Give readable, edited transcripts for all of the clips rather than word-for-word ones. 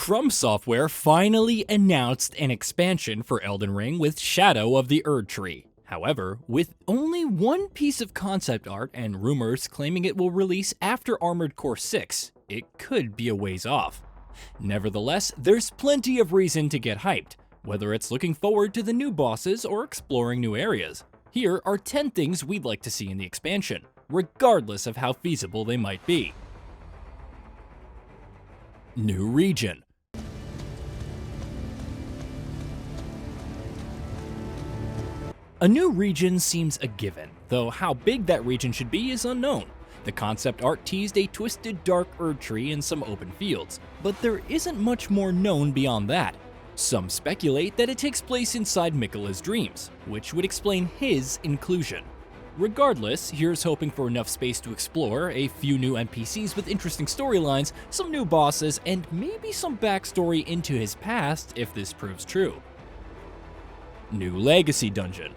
FromSoftware finally announced an expansion for Elden Ring with Shadow of the Erdtree. However, with only one piece of concept art and rumors claiming it will release after Armored Core 6, it could be a ways off. Nevertheless, there's plenty of reason to get hyped, whether it's looking forward to the new bosses or exploring new areas. Here are 10 things we'd like to see in the expansion, regardless of how feasible they might be. New region. A new region seems a given, though how big that region should be is unknown. The concept art teased a twisted dark Erdtree and some open fields, but there isn't much more known beyond that. Some speculate that it takes place inside Miquella's dreams, which would explain his inclusion. Regardless, here's hoping for enough space to explore, a few new NPCs with interesting storylines, some new bosses, and maybe some backstory into his past if this proves true. New Legacy Dungeon.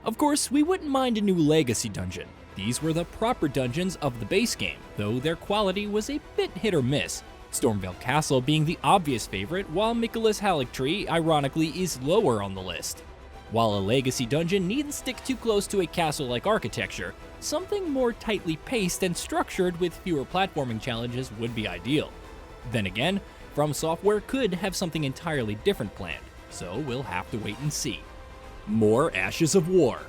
Of course, we wouldn't mind a new Legacy Dungeon. These were the proper dungeons of the base game, though their quality was a bit hit or miss. Stormveil Castle being the obvious favorite, while Miquella's Haligtree, ironically, is lower on the list. While a Legacy Dungeon needn't stick too close to a castle-like architecture, something more tightly paced and structured with fewer platforming challenges would be ideal. Then again, FromSoftware could have something entirely different planned, so we'll have to wait and see. More Ashes of War.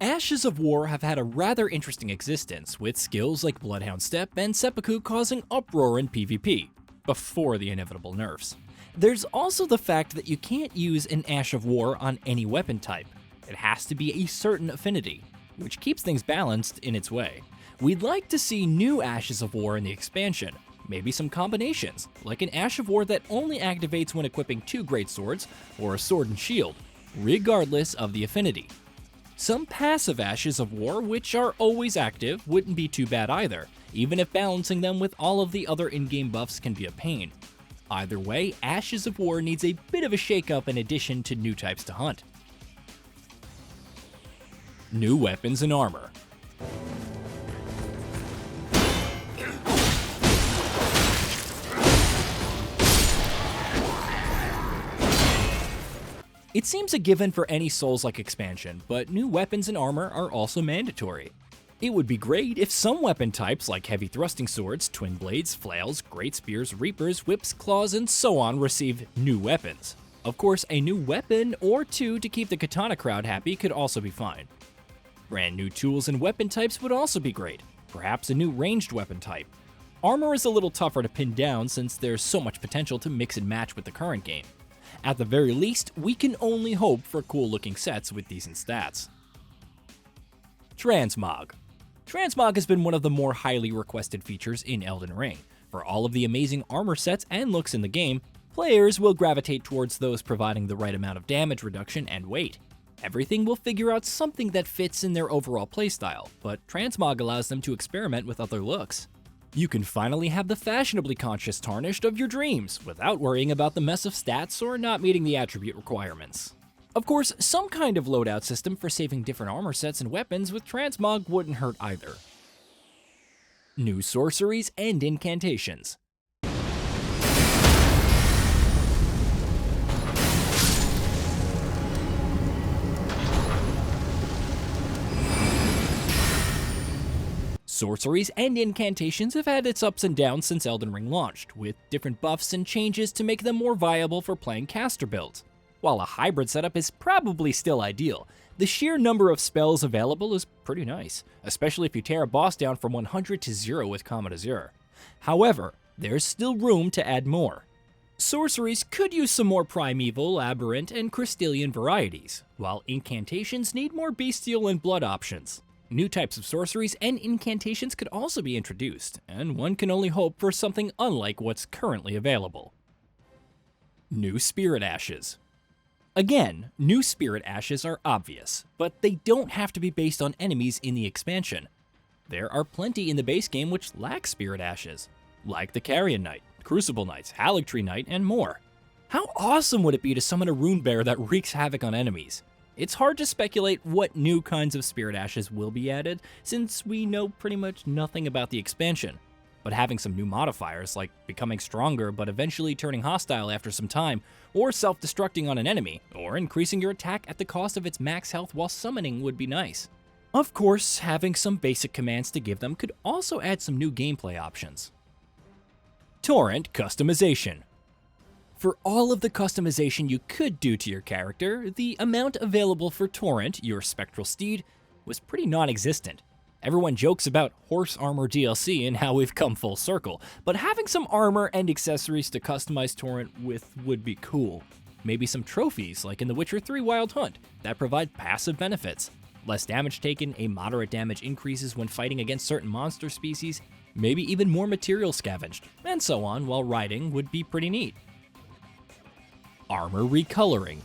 Ashes of War have had a rather interesting existence, with skills like Bloodhound Step and Seppuku causing uproar in PvP, before the inevitable nerfs. There's also the fact that you can't use an Ash of War on any weapon type. It has to be a certain affinity, which keeps things balanced in its way. We'd like to see new Ashes of War in the expansion, maybe some combinations, like an Ash of War that only activates when equipping 2 greatswords, or a sword and shield, regardless of the affinity. Some passive Ashes of War, which are always active, wouldn't be too bad either, even if balancing them with all of the other in-game buffs can be a pain. Either way, Ashes of War needs a bit of a shake-up in addition to new types to hunt. New weapons and armor. It seems a given for any Souls-like expansion, but new weapons and armor are also mandatory. It would be great if some weapon types like heavy thrusting swords, twin blades, flails, great spears, reapers, whips, claws, and so on receive new weapons. Of course, a new weapon or 2 to keep the katana crowd happy could also be fine. Brand new tools and weapon types would also be great, perhaps a new ranged weapon type. Armor is a little tougher to pin down since there's so much potential to mix and match with the current game. At the very least, we can only hope for cool-looking sets with decent stats. TRANSMOG. TRANSMOG has been one of the more highly requested features in Elden Ring. For all of the amazing armor sets and looks in the game, players will gravitate towards those providing the right amount of damage reduction and weight. Everything will figure out something that fits in their overall playstyle, but TRANSMOG allows them to experiment with other looks. You can finally have the fashionably conscious Tarnished of your dreams, without worrying about the mess of stats or not meeting the attribute requirements. Of course, some kind of loadout system for saving different armor sets and weapons with TRANSMOG wouldn't hurt either. New sorceries and incantations. Sorceries and incantations have had its ups and downs since Elden Ring launched, with different buffs and changes to make them more viable for playing caster builds. While a hybrid setup is probably still ideal, the sheer number of spells available is pretty nice, especially if you tear a boss down from 100 to 0 with Common Azure. However, there's still room to add more. Sorceries could use some more primeval, aberrant, and crystalline varieties, while incantations need more bestial and blood options. New types of sorceries and incantations could also be introduced, and one can only hope for something unlike what's currently available. New Spirit Ashes. Again, new Spirit Ashes are obvious, but they don't have to be based on enemies in the expansion. There are plenty in the base game which lack Spirit Ashes, like the Carrion Knight, Crucible Knights, Erdtree Knight, and more. How awesome would it be to summon a rune bear that wreaks havoc on enemies? It's hard to speculate what new kinds of spirit ashes will be added, since we know pretty much nothing about the expansion. But having some new modifiers, like becoming stronger but eventually turning hostile after some time, or self-destructing on an enemy, or increasing your attack at the cost of its max health while summoning would be nice. Of course, having some basic commands to give them could also add some new gameplay options. Torrent customization. For all of the customization you could do to your character, the amount available for Torrent, your spectral steed, was pretty non-existent. Everyone jokes about horse armor DLC and how we've come full circle, but having some armor and accessories to customize Torrent with would be cool. Maybe some trophies, like in The Witcher 3 Wild Hunt, that provide passive benefits. Less damage taken, a moderate damage increases when fighting against certain monster species, maybe even more material scavenged, and so on while riding would be pretty neat. Armor recoloring.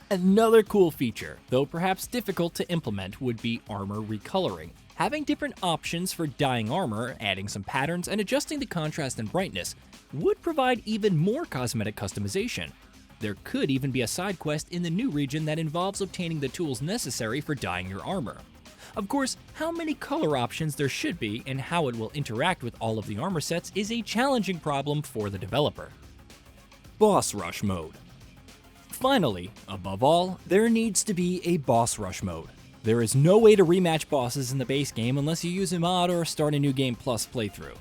Another cool feature, though perhaps difficult to implement, would be armor recoloring. Having different options for dyeing armor, adding some patterns, and adjusting the contrast and brightness would provide even more cosmetic customization. There could even be a side quest in the new region that involves obtaining the tools necessary for dyeing your armor. Of course, how many color options there should be and how it will interact with all of the armor sets is a challenging problem for the developer. Boss Rush mode. Finally, above all, there needs to be a boss rush mode. There is no way to rematch bosses in the base game unless you use a mod or start a new game plus playthrough.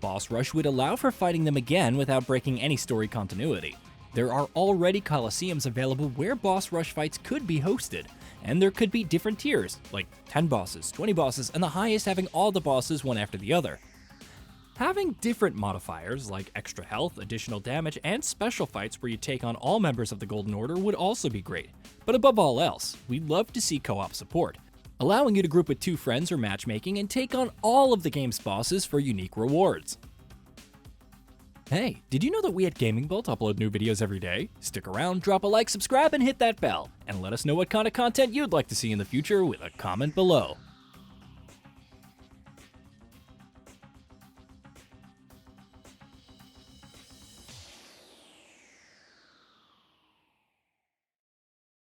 Boss rush would allow for fighting them again without breaking any story continuity. There are already coliseums available where boss rush fights could be hosted, and there could be different tiers, like 10 bosses, 20 bosses, and the highest having all the bosses one after the other. Having different modifiers like extra health, additional damage, and special fights where you take on all members of the Golden Order would also be great. But above all else, we'd love to see co-op support, allowing you to group with 2 friends or matchmaking and take on all of the game's bosses for unique rewards. Hey, did you know that we at Gaming Bolt upload new videos every day? Stick around, drop a like, subscribe, and hit that bell, and let us know what kind of content you'd like to see in the future with a comment below.